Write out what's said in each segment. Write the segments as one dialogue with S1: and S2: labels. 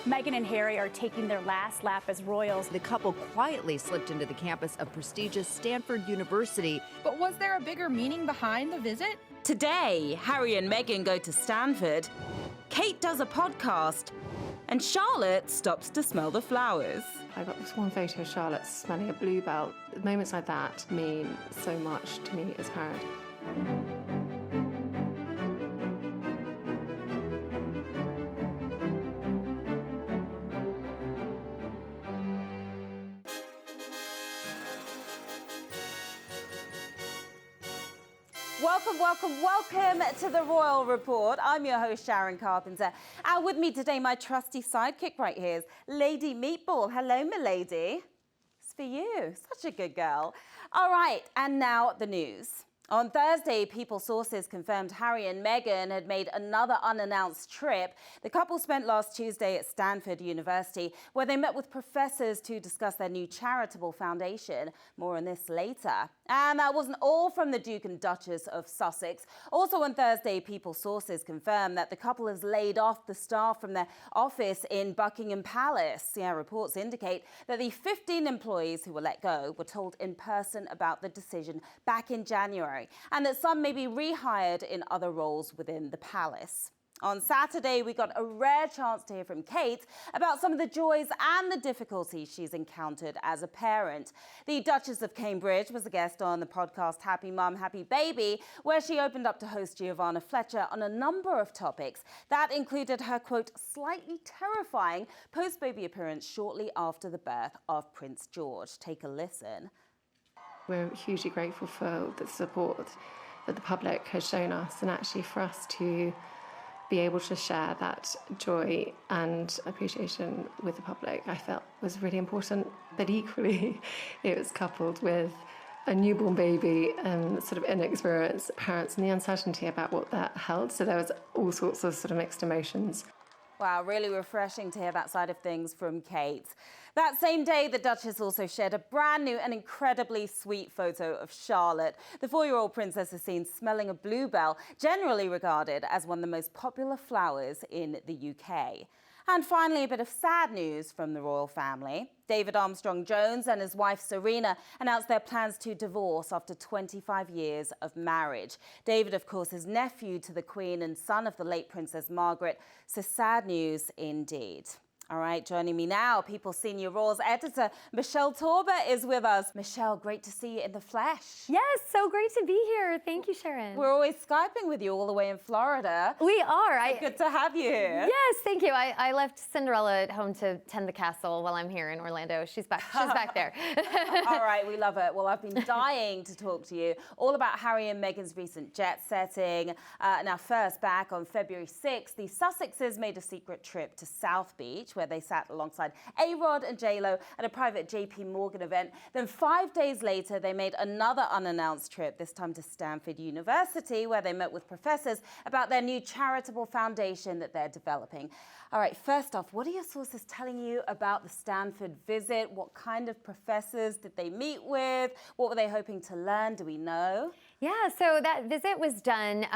S1: Meghan and Harry are taking their last lap as royals.
S2: The couple quietly slipped into the campus of prestigious Stanford University.
S3: But was there a bigger meaning behind the visit?
S4: Today, Harry and Meghan go to Stanford, Kate does a podcast, and Charlotte stops to smell the flowers.
S5: I got this one photo of Charlotte smelling a bluebell. Moments like that mean so much to me as a parent.
S4: Welcome to the Royal Report. I'm your host, Sharon Carpenter. And with me today, my trusty sidekick right here is Lady Meatball. Hello, milady. It's for you. Such a good girl. All right, and now the news. On Thursday, People sources confirmed Harry and Meghan had made another unannounced trip. The couple spent last Tuesday at Stanford University, where they met with professors to discuss their new charitable foundation. More on this later. And that wasn't all from the Duke and Duchess of Sussex. Also on Thursday, People sources confirmed that the couple has laid off the staff from their office in Buckingham Palace. Yeah, reports indicate that the 15 employees who were let go were told in person about the decision back in January, and that some may be rehired in other roles within the palace. On Saturday, we got a rare chance to hear from Kate about some of the joys and the difficulties she's encountered as a parent. The Duchess of Cambridge was a guest on the podcast Happy Mum, Happy Baby, where she opened up to host Giovanna Fletcher on a number of topics. That included her, quote, slightly terrifying post-baby appearance shortly after the birth of Prince George. Take a listen.
S5: We're hugely grateful for the support that the public has shown us, and actually for us to be able to share that joy and appreciation with the public, I felt was really important. But equally, it was coupled with a newborn baby and sort of inexperienced parents and the uncertainty about what that held. So there was all sorts of sort of mixed emotions.
S4: Wow, really refreshing to hear that side of things from Kate. That same day, the Duchess also shared a brand new and incredibly sweet photo of Charlotte. The 4-year-old princess is seen smelling a bluebell, generally regarded as one of the most popular flowers in the UK. And finally, a bit of sad news from the royal family. David Armstrong-Jones and his wife Serena announced their plans to divorce after 25 years of marriage. David, of course, is nephew to the Queen and son of the late Princess Margaret. So sad news indeed. All right, joining me now, People Senior Royals editor Michelle Tauber is with us. Michelle, great to see you in the flesh.
S6: Yes, so great to be here. Thank you, Sharon.
S4: We're always Skyping with you all the way in Florida.
S6: We are.
S4: So good to have you here.
S6: Yes, thank you. I left Cinderella at home to tend the castle while I'm here in Orlando. She's back there.
S4: All right, we love it. Well, I've been dying to talk to you all about Harry and Meghan's recent jet setting. Now, first, back on February 6th, the Sussexes made a secret trip to South Beach, where they sat alongside A-Rod and J-Lo at a private JP Morgan event. Then 5 days later, they made another unannounced trip, this time to Stanford University, where they met with professors about their new charitable foundation that they're developing. All right, first off, what are your sources telling you about the Stanford visit? What kind of professors did they meet with? What were they hoping to learn? Do we know?
S6: Yeah, so that visit was done,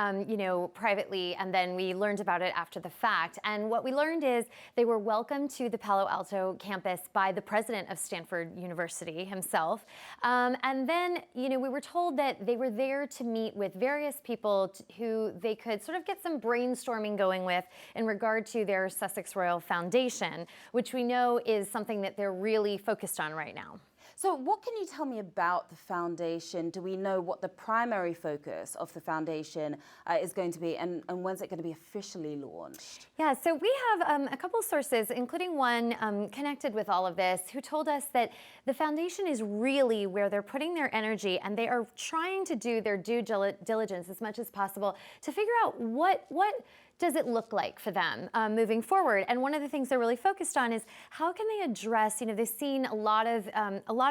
S6: privately, and then we learned about it after the fact. And what we learned is they were welcomed to the Palo Alto campus by the president of Stanford University himself. And then, we were told that they were there to meet with various people who they could sort of get some brainstorming going with in regard to their Sussex Royal Foundation, which we know is something that they're really focused on right now.
S4: So what can you tell me about the foundation? Do we know what the primary focus of the foundation is going to be, and when's it going to be officially launched?
S6: Yeah, so we have a couple sources, including one connected with all of this, who told us that the foundation is really where they're putting their energy, and they are trying to do their due diligence as much as possible to figure out what does it look like for them moving forward? And one of the things they're really focused on is how can they address, they've seen a lot of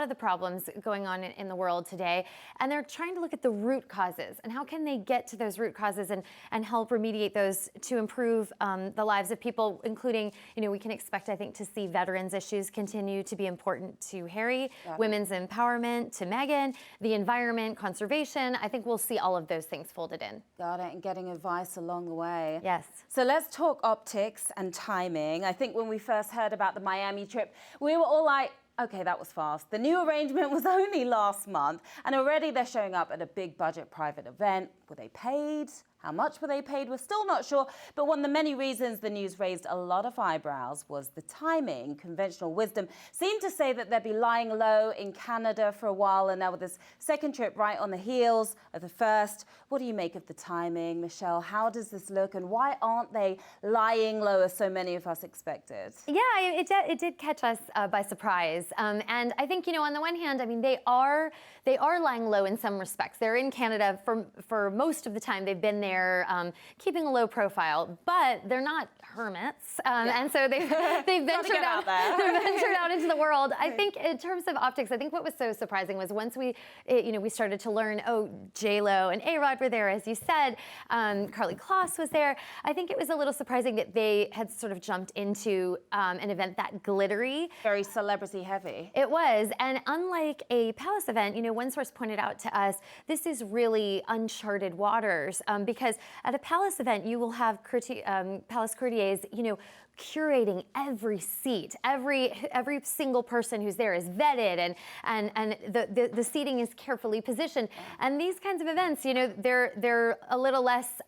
S6: the problems going on in the world today, and they're trying to look at the root causes and how can they get to those root causes and help remediate those to improve the lives of people, including, we can expect, I think, to see veterans issues continue to be important to Harry, women's empowerment to Meghan, the environment, conservation. I think we'll see all of those things folded in.
S4: Got it, and getting advice along the way.
S6: Yes. Yes.
S4: So let's talk optics and timing. I think when we first heard about the Miami trip, we were all like, okay, that was fast. The new arrangement was only last month, and already they're showing up at a big budget private event. Were they paid? How much were they paid? We're still not sure, but one of the many reasons the news raised a lot of eyebrows was the timing. Conventional wisdom seemed to say that they'd be lying low in Canada for a while, and now with this second trip right on the heels of the first, what do you make of the timing, Michelle? How does this look, and why aren't they lying low as so many of us expected?
S6: Yeah, it did catch us by surprise, and I think, on the one hand, I mean, they are lying low in some respects. They're in Canada for most of the time. They've been there, keeping a low profile, but they're not hermits, and so they've ventured out there. They've ventured out into the world. I think in terms of optics, I think what was so surprising was once we started to learn, J-Lo and A-Rod were there, as you said, Karlie Kloss was there. I think it was a little surprising that they had sort of jumped into an event that glittery.
S4: Very celebrity heavy.
S6: It was, and unlike a palace event, one source pointed out to us, this is really uncharted waters, because at a palace event, you will have palace courtiers, curating every seat. Every single person who's there is vetted, and the seating is carefully positioned. And these kinds of events, they're a little less.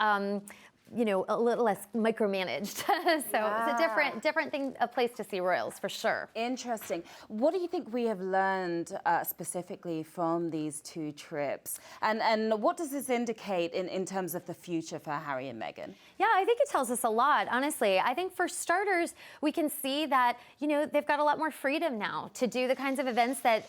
S6: A little less micromanaged. So it's a different thing, a place to see royals for sure.
S4: Interesting. What do you think we have learned specifically from these two trips? And what does this indicate in terms of the future for Harry and Meghan?
S6: Yeah, I think it tells us a lot, honestly. I think for starters, we can see that, they've got a lot more freedom now to do the kinds of events that,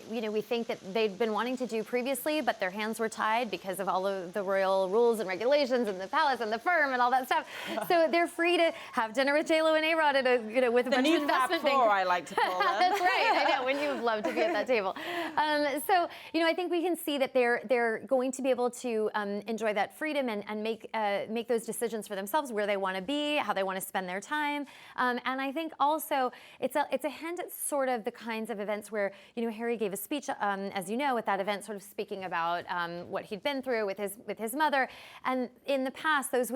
S6: we think that they'd been wanting to do previously, but their hands were tied because of all of the royal rules and regulations and the palace and the firm and all that stuff. So they're free to have dinner with J-Lo and A-Rod at a, with a bunch of investment bankers.
S4: I like to call them.
S6: That's right. I know. Wouldn't you have loved to be at that table? So, I think we can see that they're going to be able to enjoy that freedom and make those decisions for themselves, where they want to be, how they want to spend their time. And I think also it's a hint at sort of the kinds of events where, Harry gave a speech, as you know, at that event, sort of speaking about what he'd been through with his mother. And in the past, those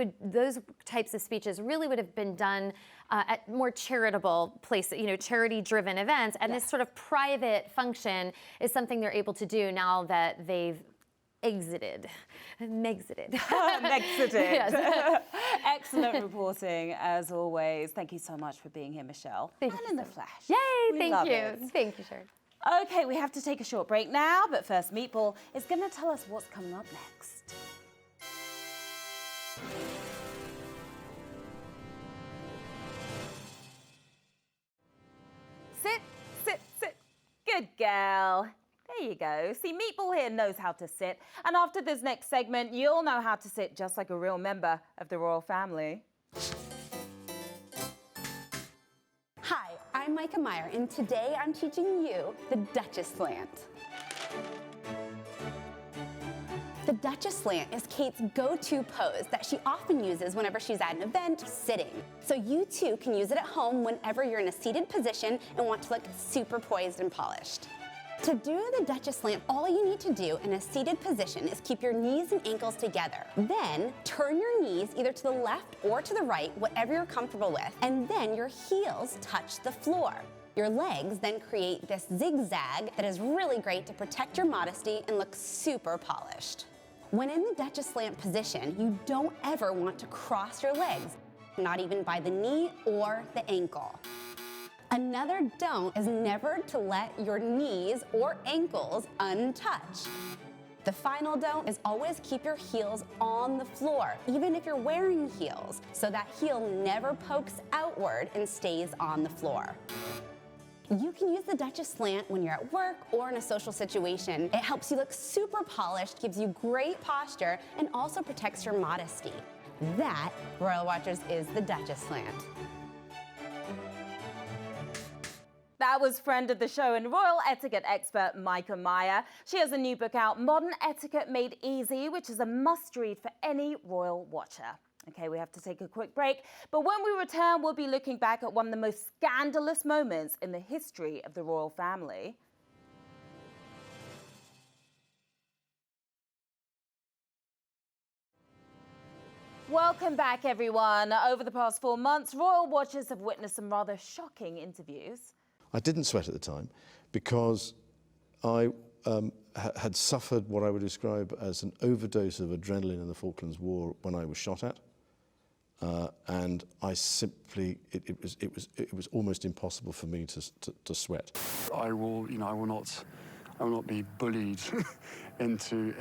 S6: types of speeches really would have been done at more charitable places, charity-driven events. And this sort of private function is something they're able to do now that they've Mexited.
S4: Yes. Excellent reporting, as always. Thank you so much for being here, Michelle.
S6: Thank
S4: and
S6: you
S4: in the flesh.
S6: Yay,
S4: We
S6: thank
S4: love
S6: you.
S4: it.
S6: Thank you, Sharon.
S4: Okay, we have to take a short break now, but first, Meatball is going to tell us what's coming up next. Sit, sit, sit. Good girl. There you go. See, Meatball here knows how to sit. And after this next segment, you'll know how to sit just like a real member of the royal family.
S7: Hi, I'm Micah Meyer, and today I'm teaching you the Duchess slant. The Duchess slant is Kate's go-to pose that she often uses whenever she's at an event sitting. So you too can use it at home whenever you're in a seated position and want to look super poised and polished. To do the Duchess slant, all you need to do in a seated position is keep your knees and ankles together. Then turn your knees either to the left or to the right, whatever you're comfortable with, and then your heels touch the floor. Your legs then create this zigzag that is really great to protect your modesty and look super polished. When in the Duchess slant position, you don't ever want to cross your legs, not even by the knee or the ankle. Another don't is never to let your knees or ankles untouched. The final don't is always keep your heels on the floor, even if you're wearing heels, so that heel never pokes outward and stays on the floor. You can use the Duchess slant when you're at work or in a social situation. It helps you look super polished, gives you great posture, and also protects your modesty. That, Royal Watchers, is the Duchess slant.
S4: That was friend of the show and royal etiquette expert Micah Meyer. She has a new book out, Modern Etiquette Made Easy, which is a must-read for any royal watcher. Okay, we have to take a quick break, but when we return, we'll be looking back at one of the most scandalous moments in the history of the royal family. Welcome back, everyone. Over the past 4 months, royal watchers have witnessed some rather shocking interviews.
S8: I didn't sweat at the time because I had suffered what I would describe as an overdose of adrenaline in the Falklands War when I was shot at, and I simply it was almost impossible for me to sweat.
S9: I will not be bullied into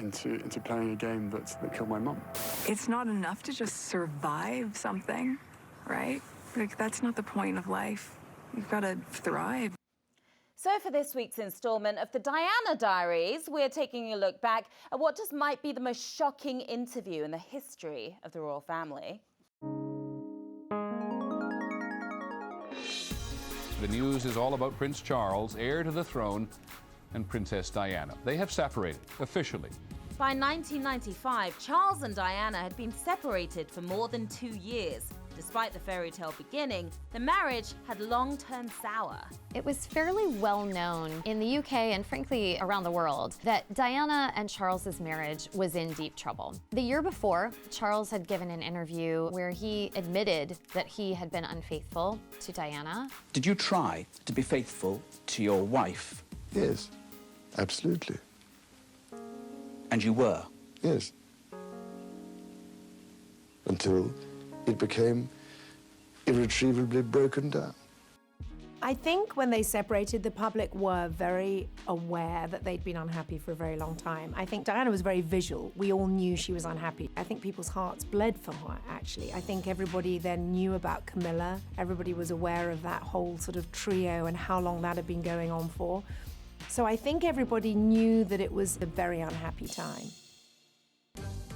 S9: playing a game that killed my mum.
S10: It's not enough to just survive something, right? Like, that's not the point of life. You've got to thrive.
S4: So for this week's instalment of the Diana Diaries, we're taking a look back at what just might be the most shocking interview in the history of the royal family.
S11: The news is all about Prince Charles, heir to the throne, and Princess Diana. They have separated, officially.
S4: By 1995, Charles and Diana had been separated for more than 2 years. Despite the fairy tale beginning, the marriage had long turned sour.
S6: It was fairly well known in the UK and frankly around the world that Diana and Charles's marriage was in deep trouble. The year before, Charles had given an interview where he admitted that he had been unfaithful to Diana.
S12: Did you try to be faithful to your wife?
S9: Yes, absolutely.
S12: And you were?
S9: Yes. Until it became irretrievably broken down.
S13: I think when they separated, the public were very aware that they'd been unhappy for a very long time. I think Diana was very visual. We all knew she was unhappy. I think people's hearts bled for her, actually. I think everybody then knew about Camilla. Everybody was aware of that whole sort of trio and how long that had been going on for. So I think everybody knew that it was a very unhappy time.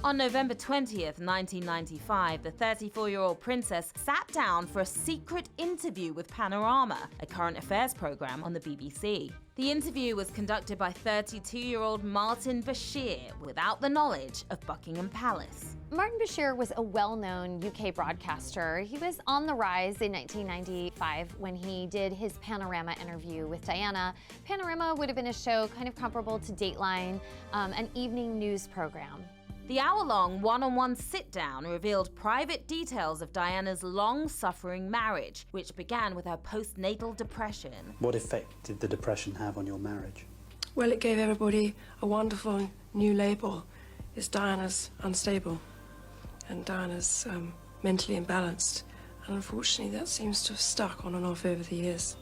S4: On November 20th, 1995, the 34-year-old princess sat down for a secret interview with Panorama, a current affairs programme on the BBC. The interview was conducted by 32-year-old Martin Bashir without the knowledge of Buckingham Palace.
S6: Martin Bashir was a well-known UK broadcaster. He was on the rise in 1995 when he did his Panorama interview with Diana. Panorama would have been a show kind of comparable to Dateline, an evening news program.
S4: The hour-long one-on-one sit-down revealed private details of Diana's long-suffering marriage, which began with her postnatal depression.
S14: What effect did the depression have on your marriage?
S15: Well, it gave everybody a wonderful new label. It's Diana's unstable, and Diana's mentally imbalanced. And unfortunately, that seems to have stuck on and off over the years.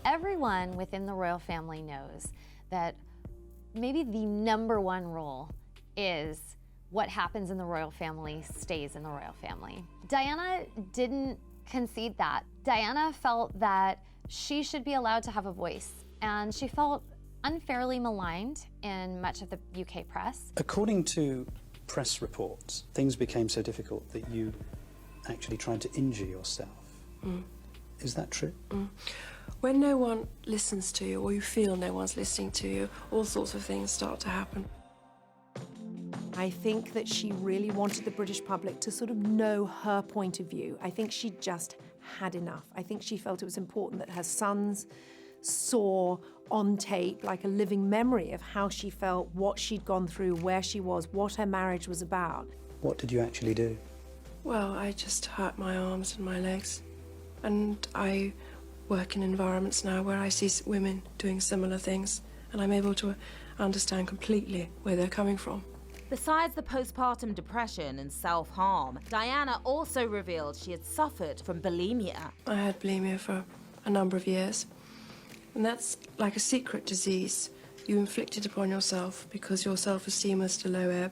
S6: Everyone within the royal family knows that maybe the #1 rule is what happens in the royal family stays in the royal family. Diana didn't concede that. Diana felt that she should be allowed to have a voice, and she felt unfairly maligned in much of the UK press.
S14: According to press reports, things became so difficult that you actually tried to injure yourself. Is that true?
S15: When no one listens to you, or you feel no one's listening to you, all sorts of things start to happen.
S13: I think that she really wanted the British public to sort of know her point of view. I think she just had enough. I think she felt it was important that her sons saw on tape like a living memory of how she felt, what she'd gone through, where she was, what her marriage was about.
S14: What did you actually do?
S15: Well, I just hurt my arms and my legs. And I work in environments now where I see women doing similar things, and I'm able to understand completely where they're coming from.
S4: Besides the postpartum depression and self-harm, Diana also revealed she had suffered from bulimia.
S15: I had bulimia for a number of years, and that's like a secret disease you inflicted upon yourself because your self-esteem is at a low ebb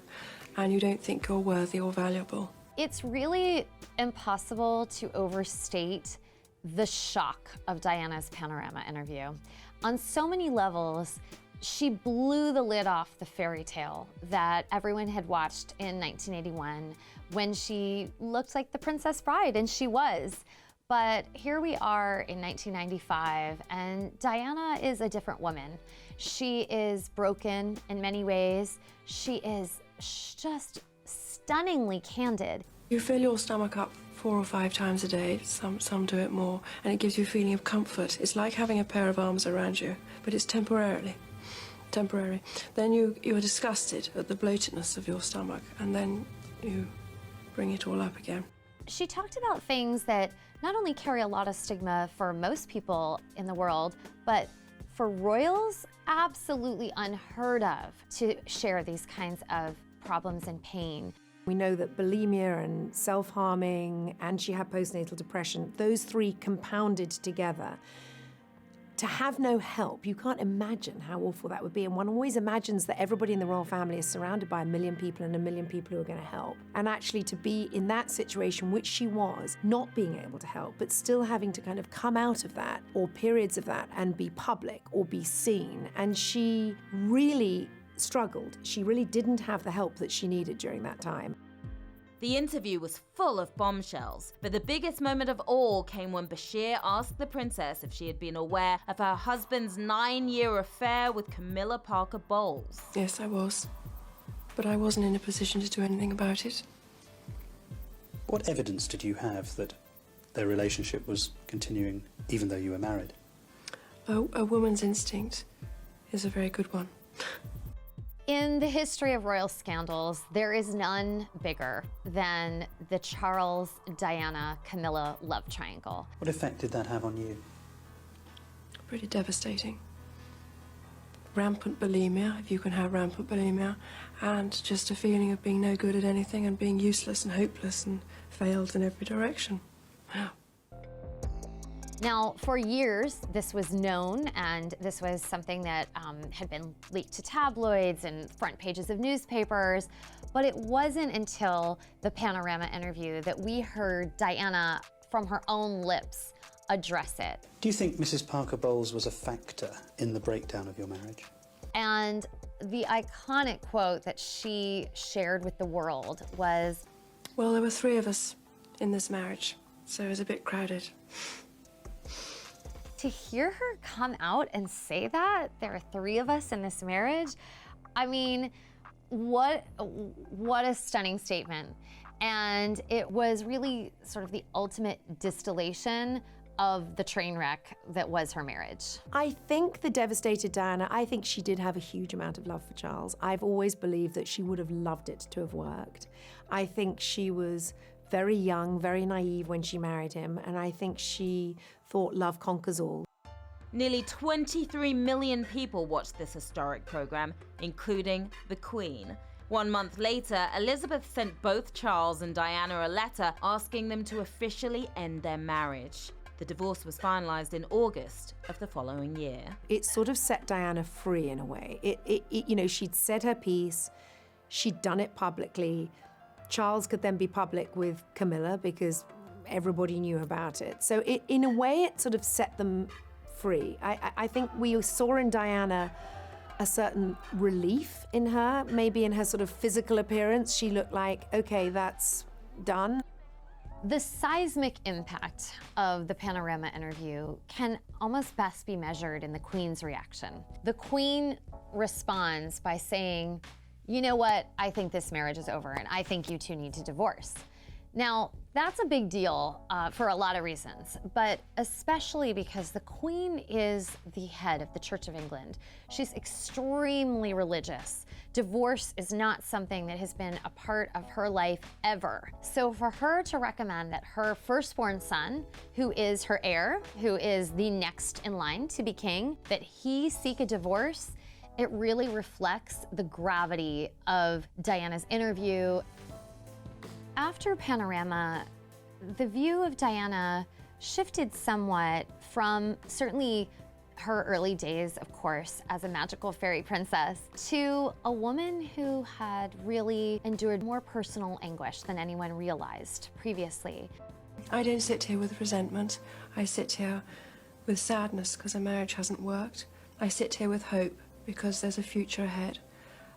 S15: and you don't think you're worthy or valuable.
S6: It's really impossible to overstate the shock of Diana's Panorama interview. On so many levels, she blew the lid off the fairy tale that everyone had watched in 1981 when she looked like the Princess Bride, and she was. But here we are in 1995, and Diana is a different woman. She is broken in many ways. She is just stunningly candid.
S15: You fill your stomach up 4 or 5 times a day, some do it more, and it gives you a feeling of comfort. It's like having a pair of arms around you, but it's temporary. Then you are disgusted at the bloatedness of your stomach, and then you bring it all up again.
S6: She talked about things that not only carry a lot of stigma for most people in the world, but for royals, absolutely unheard of to share these kinds of problems and pain.
S13: We know that bulimia and self-harming, and she had postnatal depression, those three compounded together. To have no help, you can't imagine how awful that would be. And one always imagines that everybody in the royal family is surrounded by 1 million people and 1 million people who are going to help. And actually to be in that situation, which she was, not being able to help, but still having to kind of come out of that, or periods of that, and be public or be seen. And she really struggled. She really didn't have the help that she needed during that time.
S4: The interview was full of bombshells, but the biggest moment of all came when Bashir asked the princess if she had been aware of her husband's 9-year affair with Camilla Parker Bowles.
S15: Yes, I was. But I wasn't in a position to do anything about it.
S14: What evidence did you have that their relationship was continuing even though you were married?
S15: A woman's instinct is a very good one.
S6: In the history of royal scandals, there is none bigger than the Charles, Diana, Camilla love triangle.
S14: What effect did that have on you?
S15: Pretty devastating. Rampant bulimia, if you can have rampant bulimia, and just a feeling of being no good at anything and being useless and hopeless and failed in every direction. Wow.
S6: Now, for years, this was known, and this was something that had been leaked to tabloids and front pages of newspapers, but it wasn't until the Panorama interview that we heard Diana, from her own lips, address it.
S14: Do you think Mrs. Parker Bowles was a factor in the breakdown of your marriage?
S6: And the iconic quote that she shared with the world was,
S15: well, there were 3 of us in this marriage, so it was a bit crowded.
S6: To hear her come out and say that, there are 3 of us in this marriage, I mean, what a stunning statement. And it was really sort of the ultimate distillation of the train wreck that was her marriage.
S13: I think the devastated Diana, I think she did have a huge amount of love for Charles. I've always believed that she would have loved it to have worked. I think she was very young, very naive when she married him, and I think she thought love conquers all.
S4: Nearly 23 million people watched this historic program, including the Queen. 1 month later, Elizabeth sent both Charles and Diana a letter asking them to officially end their marriage. The divorce was finalized in August of the following year.
S13: It sort of set Diana free in a way. You know, she'd said her piece, she'd done it publicly. Charles could then be public with Camilla because everybody knew about it. So in a way, it sort of set them free. I think we saw in Diana a certain relief in her, maybe in her sort of physical appearance. She looked like, okay, that's done.
S6: The seismic impact of the Panorama interview can almost best be measured in the Queen's reaction. The Queen responds by saying, you know what, I think this marriage is over and I think you two need to divorce. Now, that's a big deal for a lot of reasons, but especially because the Queen is the head of the Church of England. She's extremely religious. Divorce is not something that has been a part of her life ever. So for her to recommend that her firstborn son, who is her heir, who is the next in line to be king, that he seek a divorce, it really reflects the gravity of Diana's interview. After Panorama, the view of Diana shifted somewhat from certainly her early days, of course, as a magical fairy princess, to a woman who had really endured more personal anguish than anyone realized previously.
S15: I don't sit here with resentment. I sit here with sadness because a marriage hasn't worked. I sit here with hope because there's a future ahead.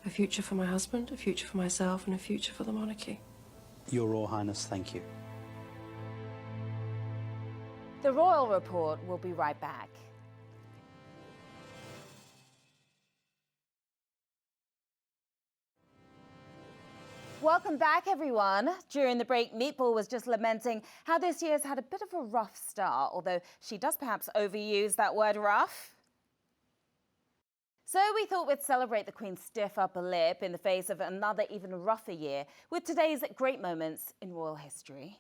S15: A future for my husband, a future for myself, and a future for the monarchy.
S14: Your Royal Highness, thank you.
S4: The Royal Report will be right back. Welcome back, everyone. During the break, Meatball was just lamenting how this year's had a bit of a rough start, although she does perhaps overuse that word rough. So we thought we'd celebrate the Queen's stiff upper lip in the face of another even rougher year with today's great moments in royal history.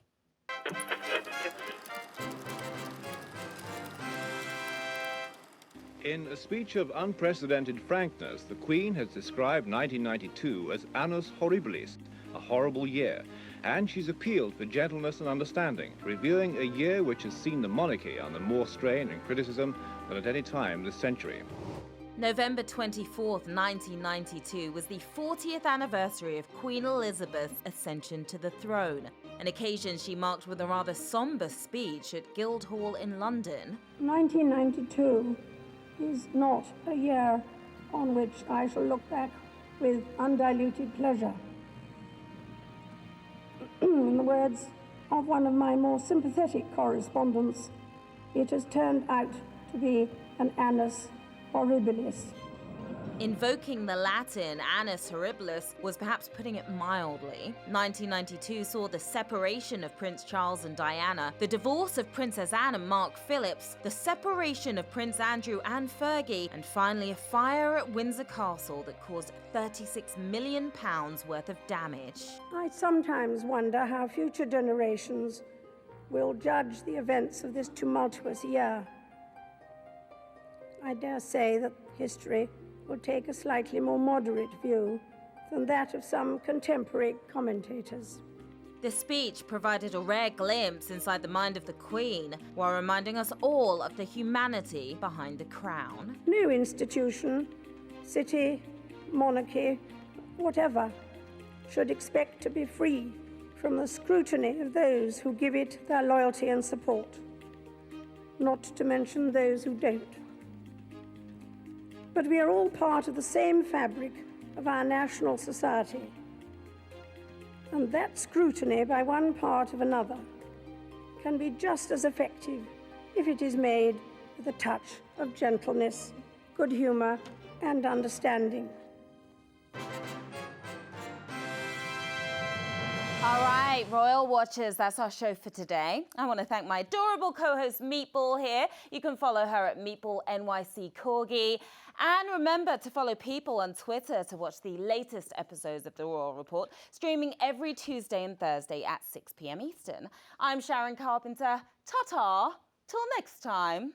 S16: In a speech of unprecedented frankness, the Queen has described 1992 as annus horribilis, a horrible year, and she's appealed for gentleness and understanding, reviewing a year which has seen the monarchy under more strain and criticism than at any time this century.
S4: November 24th, 1992 was the 40th anniversary of Queen Elizabeth's ascension to the throne, an occasion she marked with a rather somber speech at Guildhall in London.
S17: 1992 is not a year on which I shall look back with undiluted pleasure. In the words of one of my more sympathetic correspondents, it has turned out to be an annus horribilis.
S4: Invoking the Latin annus horribilis was perhaps putting it mildly. 1992 saw the separation of Prince Charles and Diana, the divorce of Princess Anne and Mark Phillips, the separation of Prince Andrew and Fergie, and finally a fire at Windsor Castle that caused £36 million worth of damage.
S17: I sometimes wonder how future generations will judge the events of this tumultuous year. I dare say that history will take a slightly more moderate view than that of some contemporary commentators.
S4: The speech provided a rare glimpse inside the mind of the Queen, while reminding us all of the humanity behind the crown.
S17: No institution, city, monarchy, whatever, should expect to be free from the scrutiny of those who give it their loyalty and support, not to mention those who don't. But we are all part of the same fabric of our national society. And that scrutiny by one part of another can be just as effective if it is made with a touch of gentleness, good humour, and understanding.
S4: All right, Royal Watchers, that's our show for today. I want to thank my adorable co-host Meatball here. You can follow her at Meatball NYC Corgi. And remember to follow People on Twitter to watch the latest episodes of The Royal Report, streaming every Tuesday and Thursday at 6 p.m. Eastern. I'm Sharon Carpenter. Ta-ta. Till next time.